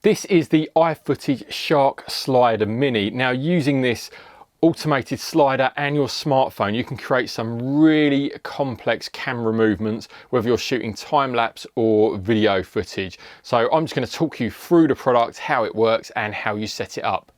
This is the iFootage Shark Slider Mini. Now, using this automated slider and your smartphone, you can create some really complex camera movements, whether you're shooting time-lapse or video footage. So I'm just going to talk you through the product, how it works and how you set it up.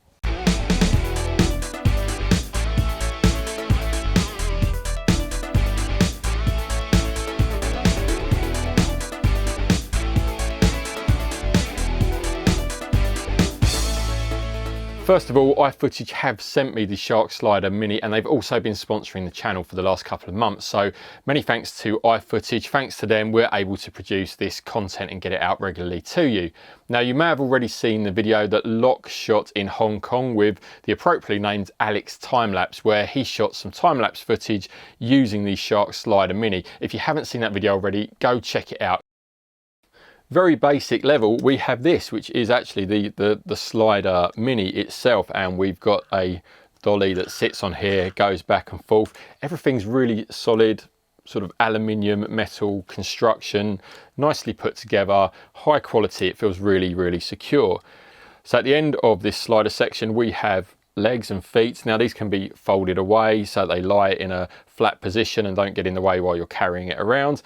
First of all, iFootage have sent me the Shark Slider Mini, and they've also been sponsoring the channel for the last couple of months. So many thanks to iFootage. Thanks to them, we're able to produce this content and get it out regularly to you. Now, you may have already seen the video that Locke shot in Hong Kong with the appropriately named Alex time-lapse, where he shot some time-lapse footage using the Shark Slider Mini. If you haven't seen that video already, go check it out. Very basic level, we have this, which is actually the Slider Mini itself, and we've got a dolly that sits on here, goes back and forth. Everything's really solid, sort of aluminium metal construction, nicely put together, high quality. It feels really, really secure. So at the end of this slider section, we have legs and feet. Now, these can be folded away so they lie in a flat position and don't get in the way while you're carrying it around.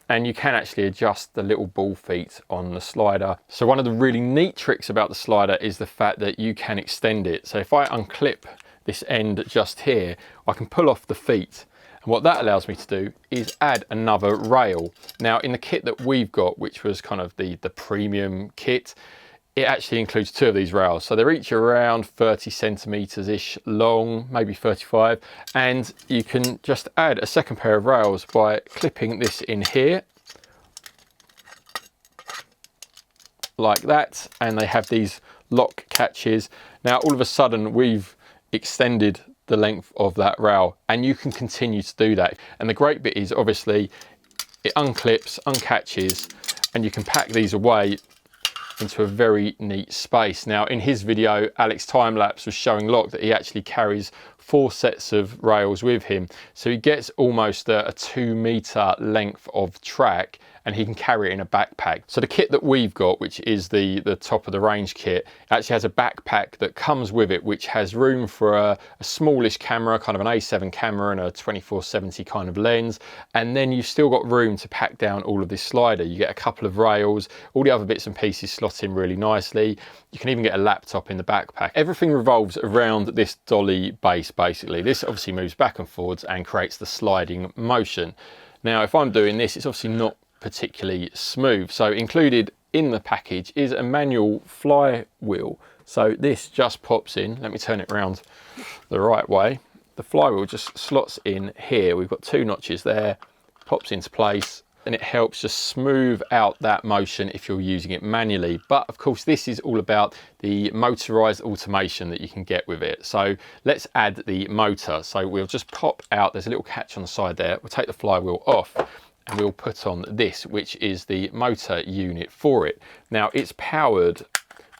And you can actually adjust the little ball feet on the slider. So one of the really neat tricks about the slider is the fact that you can extend it. So if I unclip this end just here, I can pull off the feet. And what that allows me to do is add another rail. Now, in the kit that we've got, which was kind of the premium kit, it actually includes two of these rails. So they're each around 30 centimeters-ish long, maybe 35. And you can just add a second pair of rails by clipping this in here, like that. And they have these lock catches. Now, all of a sudden, we've extended the length of that rail, and you can continue to do that. And the great bit is, obviously, it unclips, uncatches, and you can pack these away into a very neat space. Now, in his video, Alex time-lapse was showing Locke that he actually carries 4 sets of rails with him. So he gets almost a 2 meter length of track, and he can carry it in a backpack. So the kit that we've got, which is the top of the range kit, actually has a backpack that comes with it, which has room for a smallish camera, kind of an A7 camera and a 24-70 kind of lens. And then you've still got room to pack down all of this slider. You get a couple of rails, all the other bits and pieces slot in really nicely. You can even get a laptop in the backpack. Everything revolves around this dolly base, basically. This obviously moves back and forwards and creates the sliding motion. Now, if I'm doing this, it's obviously not particularly smooth. So included in the package is a manual flywheel. So this just pops in. Let me turn it around the right way. The flywheel just slots in here. We've got 2 notches there, pops into place, and it helps just smooth out that motion if you're using it manually. But of course, this is all about the motorized automation that you can get with it. So let's add the motor. So we'll just pop out, there's a little catch on the side there. We'll take the flywheel off, and we'll put on this, which is the motor unit for it. Now, it's powered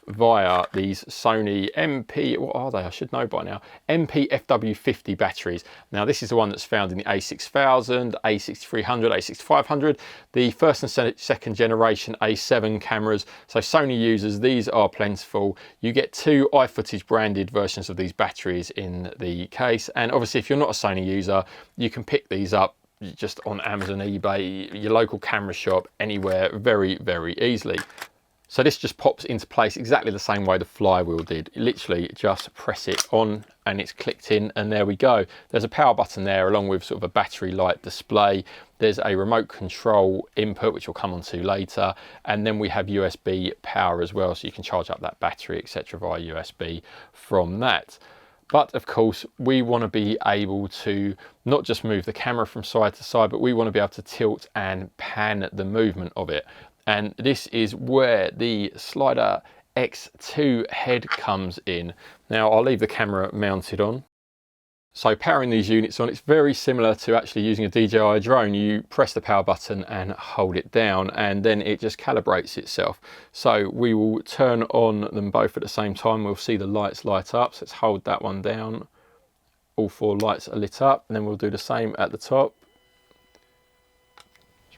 via these Sony MP, what are they? I should know by now. MP FW50 batteries. Now, this is the one that's found in the A6000, A6300, A6500, the first and second generation A7 cameras. So Sony users, these are plentiful. You get 2 iFootage branded versions of these batteries in the case. And obviously, if you're not a Sony user, you can pick these up just on Amazon, eBay, your local camera shop, anywhere, very, very easily. So this just pops into place exactly the same way the flywheel did. You literally just press it on and it's clicked in, and there we go. There's a power button there along with sort of a battery light display. There's a remote control input, which we'll come on to later. And then we have USB power as well, so you can charge up that battery, etc. via USB from that. But of course, we want to be able to not just move the camera from side to side, but we want to be able to tilt and pan the movement of it. And this is where the Slider X2 head comes in. Now, I'll leave the camera mounted on. So powering these units on, it's very similar to actually using a DJI drone. You press the power button and hold it down, and then it just calibrates itself. So we will turn on them both at the same time. We'll see the lights light up. So let's hold that one down. All 4 lights are lit up, and then we'll do the same at the top.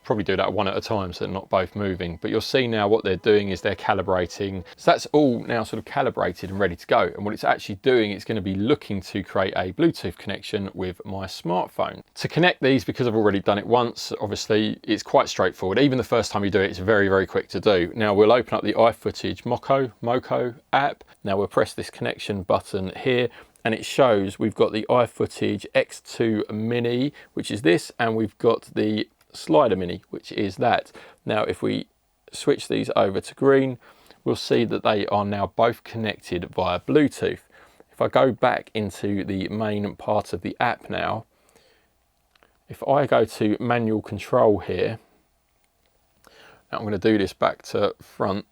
probably do that one at a time so they're not both moving. But you'll see now what they're doing is they're calibrating. So that's all now sort of calibrated and ready to go. And what it's actually doing, it's going to be looking to create a Bluetooth connection with my smartphone. To connect these, because I've already done it once, obviously it's quite straightforward. Even the first time you do it, it's very, very quick to do. Now we'll open up the iFootage Moco app. Now we'll press this connection button here, and it shows we've got the iFootage X2 Mini, which is this, and we've got the Slider Mini, which is that. Now if we switch these over to green, we'll see that they are now both connected via Bluetooth. If I go back into the main part of the app now, if I go to manual control here, now I'm going to do this back to front.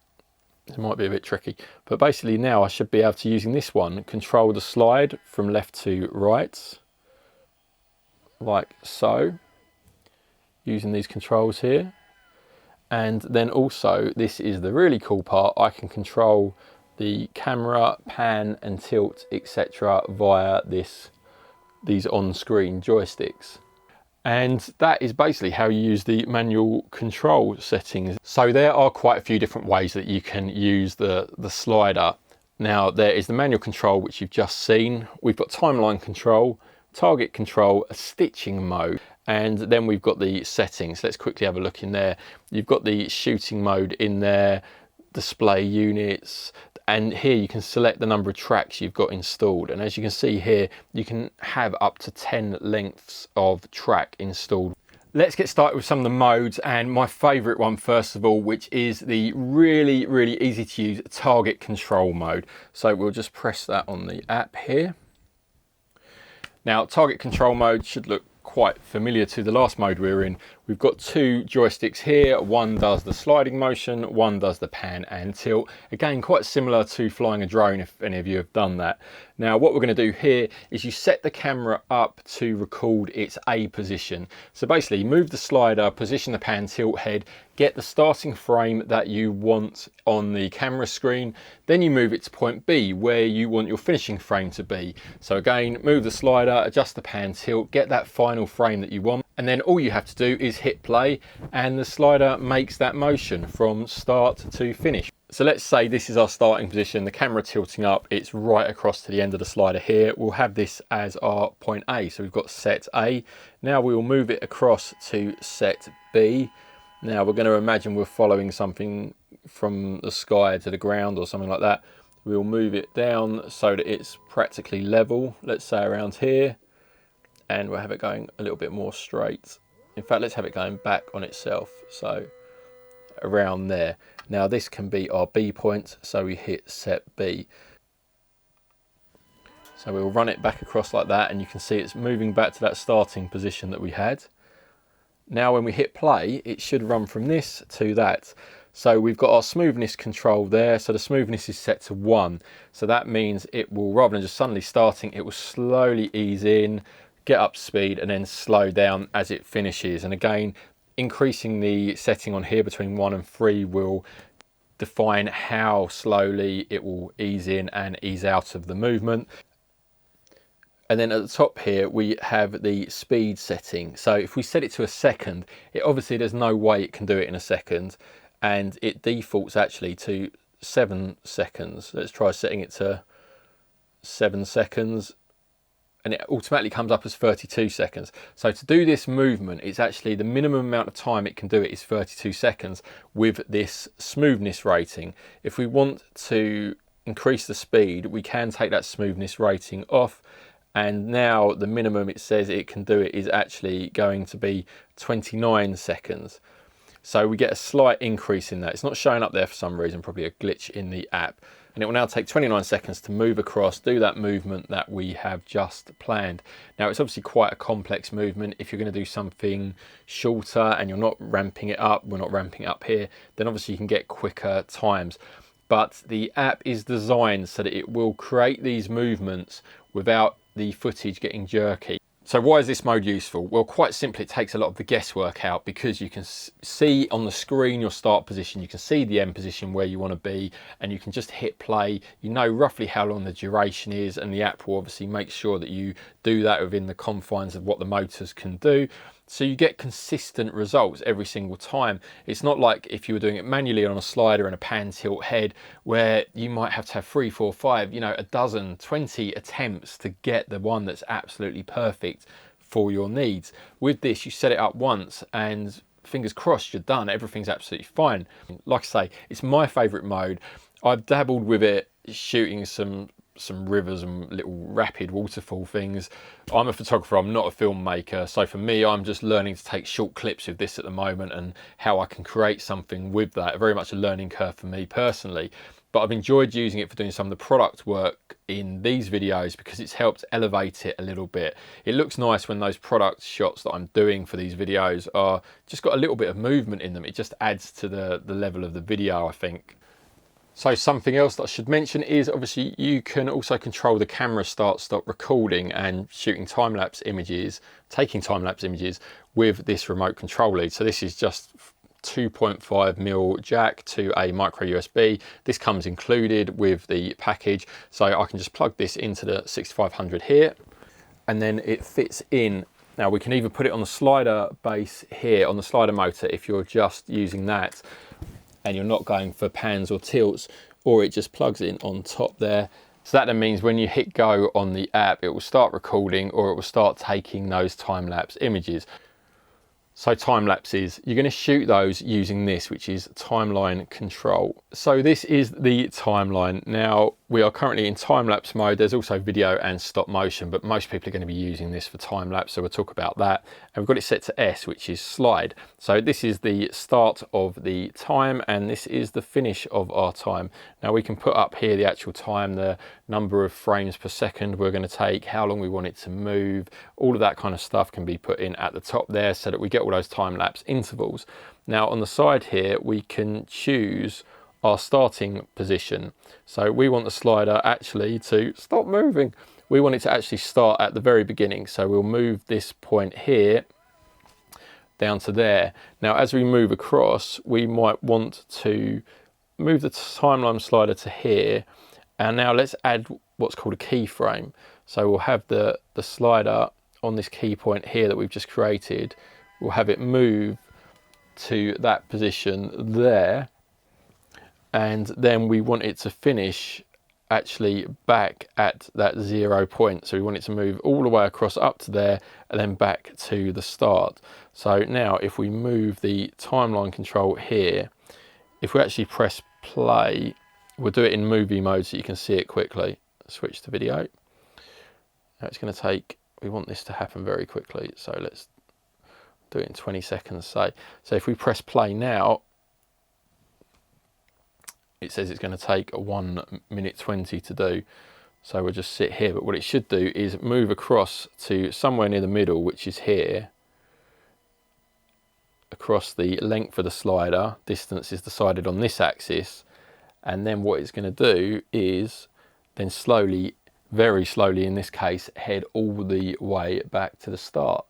It might be a bit tricky, but basically now I should be able to, using this one, control the slide from left to right, like so, using these controls here. And then also, this is the really cool part, I can control the camera, pan and tilt, etc. via these on-screen joysticks. And that is basically how you use the manual control settings. So there are quite a few different ways that you can use the slider. Now there is the manual control, which you've just seen. We've got timeline control, target control, a stitching mode, and then we've got the settings. Let's quickly have a look in there. You've got the shooting mode in there, display units, and here you can select the number of tracks you've got installed. And as you can see here, you can have up to 10 lengths of track installed. Let's get started with some of the modes, and my favorite one first of all, which is the really, really easy to use target control mode. So we'll just press that on the app here. Now target control mode should look quite familiar to the last mode we were in. We've got two joysticks here. One does the sliding motion, one does the pan and tilt. Again, quite similar to flying a drone, if any of you have done that. Now what we're going to do here is you set the camera up to record its A position. So basically move the slider, position the pan tilt head, get the starting frame that you want on the camera screen, then you move it to point B where you want your finishing frame to be. So again, move the slider, adjust the pan tilt, get that final frame that you want, and then all you have to do is hit play and the slider makes that motion from start to finish. So let's say this is our starting position, the camera tilting up, it's right across to the end of the slider here. We'll have this as our point A, so we've got set A. Now we will move it across to set B. Now we're going to imagine we're following something from the sky to the ground or something like that. We'll move it down so that it's practically level, let's say around here, and we'll have it going a little bit more straight. In fact, let's have it going back on itself, so around there. Now this can be our B point, so we hit set B. So we'll run it back across like that, and you can see it's moving back to that starting position that we had. Now when we hit play, it should run from this to that. So we've got our smoothness control there, so the smoothness is set to 1. So that means it will, rather than just suddenly starting, it will slowly ease in, get up speed, and then slow down as it finishes. And again, increasing the setting on here between 1 and 3 will define how slowly it will ease in and ease out of the movement. And then at the top here, we have the speed setting. So if we set it to a second, it obviously there's no way it can do it in a second, and it defaults actually to 7 seconds. Let's try setting it to 7 seconds. And it automatically comes up as 32 seconds. So to do this movement, it's actually the minimum amount of time it can do it is 32 seconds with this smoothness rating. If we want to increase the speed, we can take that smoothness rating off. And now the minimum it says it can do it is actually going to be 29 seconds. So we get a slight increase in that. It's not showing up there for some reason, probably a glitch in the app. And it will now take 29 seconds to move across, do that movement that we have just planned. Now it's obviously quite a complex movement. If you're going to do something shorter and you're not ramping it up, we're not ramping it up here, then obviously you can get quicker times. But the app is designed so that it will create these movements without the footage getting jerky. So why is this mode useful? Well, quite simply, it takes a lot of the guesswork out, because you can see on the screen your start position, you can see the end position where you want to be, and you can just hit play. You know roughly how long the duration is, and the app will obviously make sure that you do that within the confines of what the motors can do. So you get consistent results every single time. It's not like if you were doing it manually on a slider and a pan tilt head, where you might have to have 3, 4, 5, a dozen, 20 attempts to get the one that's absolutely perfect for your needs. With this, you set it up once and fingers crossed you're done. Everything's absolutely fine. Like I say, it's my favorite mode. I've dabbled with it shooting some rivers and little rapid waterfall things. I'm a photographer, I'm not a filmmaker, so for me I'm just learning to take short clips with this at the moment and how I can create something with that. Very much a learning curve for me personally, but I've enjoyed using it for doing some of the product work in these videos because it's helped elevate it a little bit. It looks nice when those product shots that I'm doing for these videos are just got a little bit of movement in them. It just adds to the level of the video, I think. So something else that I should mention is obviously you can also control the camera stop recording and shooting time-lapse images, taking time-lapse images with this remote control lead. So this is just 2.5mm jack to a micro USB. This comes included with the package. So I can just plug this into the 6500 here and then it fits in. Now we can either put it on the slider base here on the slider motor if you're just using that and you're not going for pans or tilts, or it just plugs in on top there. So that then means when you hit go on the app, it will start recording or it will start taking those time-lapse images. So time lapses, you're going to shoot those using this, which is timeline control. So this is the timeline. Now we are currently in time lapse mode. There's also video and stop motion, but most people are going to be using this for time lapse. So we'll talk about that. And we've got it set to S, which is slide. So this is the start of the time and this is the finish of our time. Now we can put up here the actual time, the number of frames per second we're going to take, how long we want it to move, all of that kind of stuff can be put in at the top there so that we get all those time-lapse intervals. Now on the side here we can choose our starting position. So we want the slider actually to stop moving. We want it to actually start at the very beginning. So we'll move this point here down to there. Now as we move across, we might want to move the timeline slider to here. And now let's add what's called a keyframe. So we'll have the slider on this key point here that we've just created. We'll have it move to that position there. And then we want it to finish actually back at that 0 point. So we want it to move all the way across up to there and then back to the start. So now if we move the timeline control here, if we actually press play, we'll do it in movie mode so you can see it quickly. Switch to video. Now it's going to take, we want this to happen very quickly. So let's do it in 20 seconds, say. So if we press play now, it says it's going to take 1 minute 20 to do. So we'll just sit here, but what it should do is move across to somewhere near the middle, which is here, across the length of the slider. Distance is decided on this axis. And then what it's going to do is then slowly, very slowly in this case, head all the way back to the start.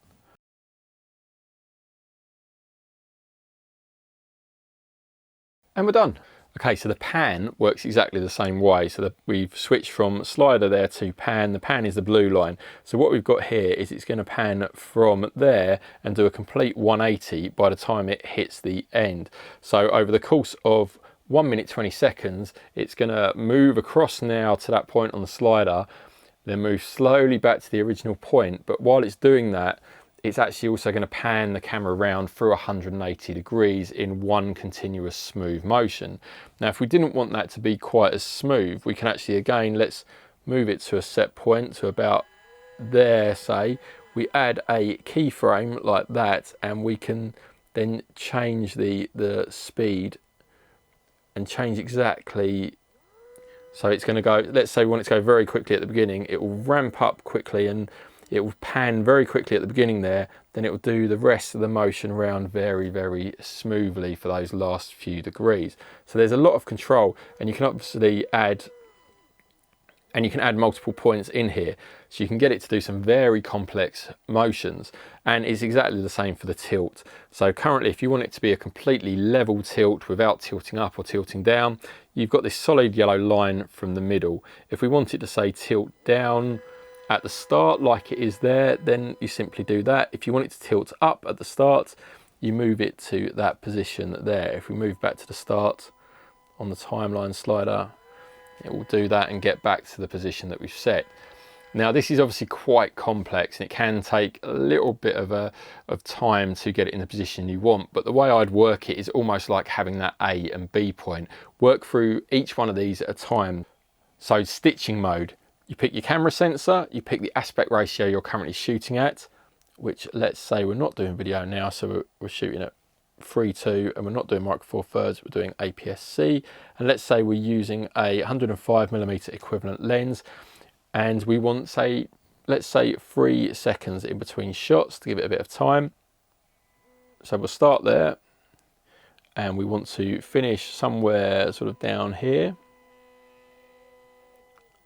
And we're done. Okay, so the pan works exactly the same way. So we've switched from slider there to pan. The pan is the blue line. So what we've got here is it's going to pan from there and do a complete 180 by the time it hits the end. So over the course of 1 minute 20 seconds, it's going to move across now to that point on the slider, then move slowly back to the original point. But while it's doing that, it's actually also going to pan the camera around through 180 degrees in one continuous smooth motion. Now, if we didn't want that to be quite as smooth, we can actually, again, let's move it to a set point to about there, say. We add a keyframe like that, and we can then change the speed and change exactly. So it's going to go, let's say we want it to go very quickly at the beginning, it will ramp up quickly and it will pan very quickly at the beginning there, then it will do the rest of the motion around very, very smoothly for those last few degrees. So there's a lot of control, and you can obviously add, and you can add multiple points in here. So you can get it to do some very complex motions, and it's exactly the same for the tilt. So currently, if you want it to be a completely level tilt without tilting up or tilting down, you've got this solid yellow line from the middle. If we want it to say tilt down at the start like it is there, then you simply do that. If you want it to tilt up at the start, you move it to that position there. If we move back to the start on the timeline slider, it will do that and get back to the position that we've set. Now this is obviously quite complex and it can take a little bit of time to get it in the position you want, but the way I'd work it is almost like having that A and B point. Work through each one of these at a time. So stitching mode, you pick your camera sensor, you pick the aspect ratio you're currently shooting at, which let's say we're not doing video now, so we're shooting at 3:2 and we're not doing micro four thirds, we're doing APS-C, and let's say we're using a 105mm equivalent lens and we want, say, let's say 3 seconds in between shots to give it a bit of time. So we'll start there and we want to finish somewhere sort of down here.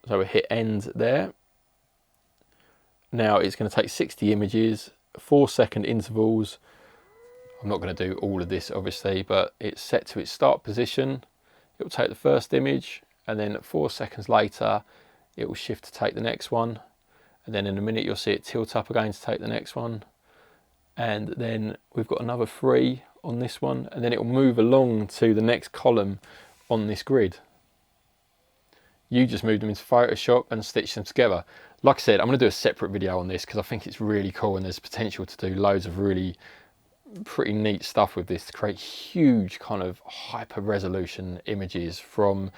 So we hit end there. Now it's going to take 60 images, 4-second intervals. I'm not going to do all of this obviously, but it's set to its start position. It will take the first image and then 4 seconds later it will shift to take the next one, and then in a minute you'll see it tilt up again to take the next one, and then we've got another 3 on this one, and then it will move along to the next column on this grid. You just move them into Photoshop and stitch them together. Like I said, I'm going to do a separate video on this because I think it's really cool and there's potential to do loads of really pretty neat stuff with this to create huge kind of hyper resolution images from,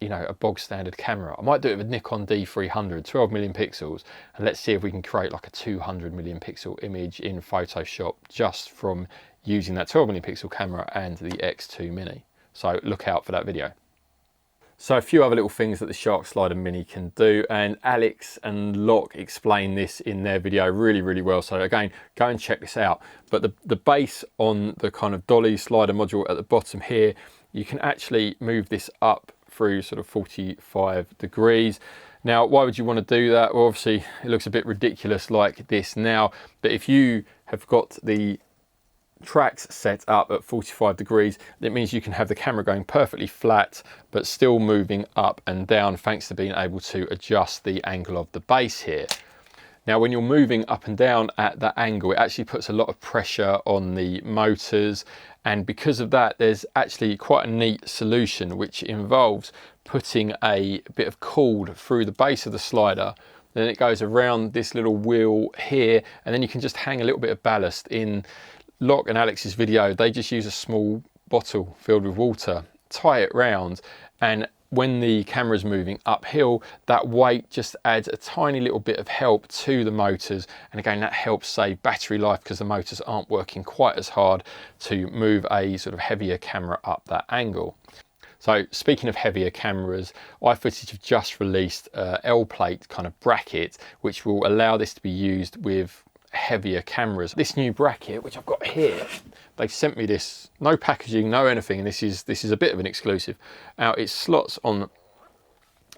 you know, a bog standard camera. I might do it with a Nikon D300, 12 million pixels, and let's see if we can create like a 200 million pixel image in Photoshop just from using that 12 million pixel camera and the X2 Mini. So look out for that video. So a few other little things that the Shark Slider Mini can do, and Alex and Locke explain this in their video really well, so again, go and check this out. But the base on the kind of dolly slider module at the bottom here, you can actually move this up through sort of 45 degrees. Now, why would you want to do that? Well, obviously it looks a bit ridiculous like this now, but if you have got the tracks set up at 45 degrees, it means you can have the camera going perfectly flat but still moving up and down thanks to being able to adjust the angle of the base here. Now when you're moving up and down at that angle, it actually puts a lot of pressure on the motors, and because of that there's actually quite a neat solution which involves putting a bit of cord through the base of the slider. Then it goes around this little wheel here, and then you can just hang a little bit of ballast. In Locke and Alex's video, they just use a small bottle filled with water, tie it round, and when the camera's moving uphill, that weight just adds a tiny little bit of help to the motors, and again that helps save battery life because the motors aren't working quite as hard to move a sort of heavier camera up that angle. So speaking of heavier cameras, iFootage have just released a L-plate kind of bracket which will allow this to be used with heavier cameras. This new bracket, which I've got here, they sent me this, no packaging, no anything, and this is a bit of an exclusive. Now it slots on,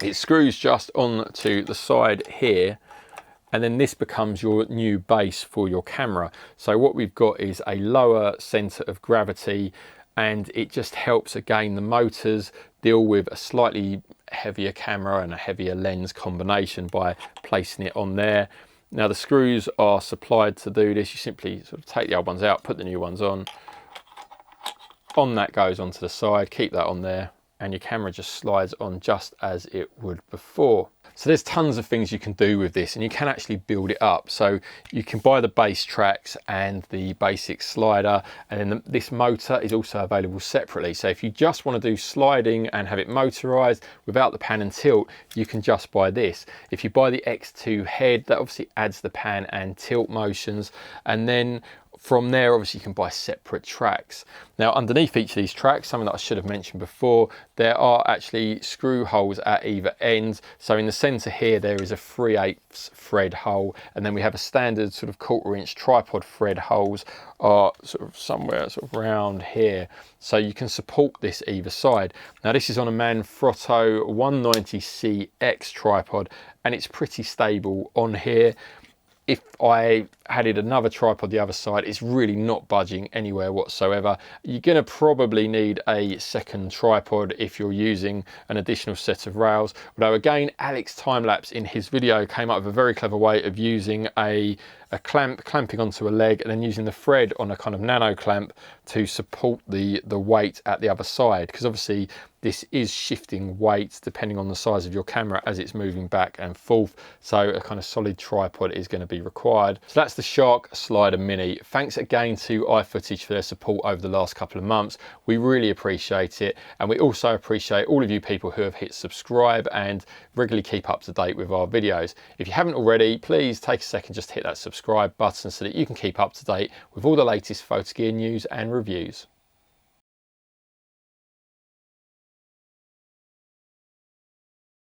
it screws just onto the side here, and then this becomes your new base for your camera. So what we've got is a lower center of gravity, and it just helps again the motors deal with a slightly heavier camera and a heavier lens combination by placing it on there. Now the screws are supplied to do this. You simply sort of take the old ones out, put the new ones on. On that goes onto the side, keep that on there, and your camera just slides on just as it would before. So there's tons of things you can do with this, and you can actually build it up. So you can buy the base tracks and the basic slider, and then this motor is also available separately. So if you just want to do sliding and have it motorized without the pan and tilt, you can just buy this. If you buy the X2 head, that obviously adds the pan and tilt motions, and then from there, obviously, you can buy separate tracks. Now, underneath each of these tracks, something that I should have mentioned before, there are actually screw holes at either end. So in the center here, there is a 3/8 thread hole, and then we have a standard sort of 1/4 inch tripod thread holes are sort of somewhere sort of around here. So you can support this either side. Now, this is on a Manfrotto 190CX tripod, and it's pretty stable on here. If I added another tripod the other side. It's really not budging anywhere whatsoever. You're going to probably need a second tripod if you're using an additional set of rails. Although again, Alex Time-Lapse in his video came up with a very clever way of using a clamping onto a leg and then using the thread on a kind of nano clamp to support the weight at the other side, because obviously this is shifting weight depending on the size of your camera as it's moving back and forth, so a kind of solid tripod is going to be required. So that's the Shark Slider Mini. Thanks again to iFootage for their support over the last couple of months. We really appreciate it, and we also appreciate all of you people who have hit subscribe and regularly keep up to date with our videos. If you haven't already, please take a second, just hit that subscribe button so that you can keep up to date with all the latest photo gear news and reviews.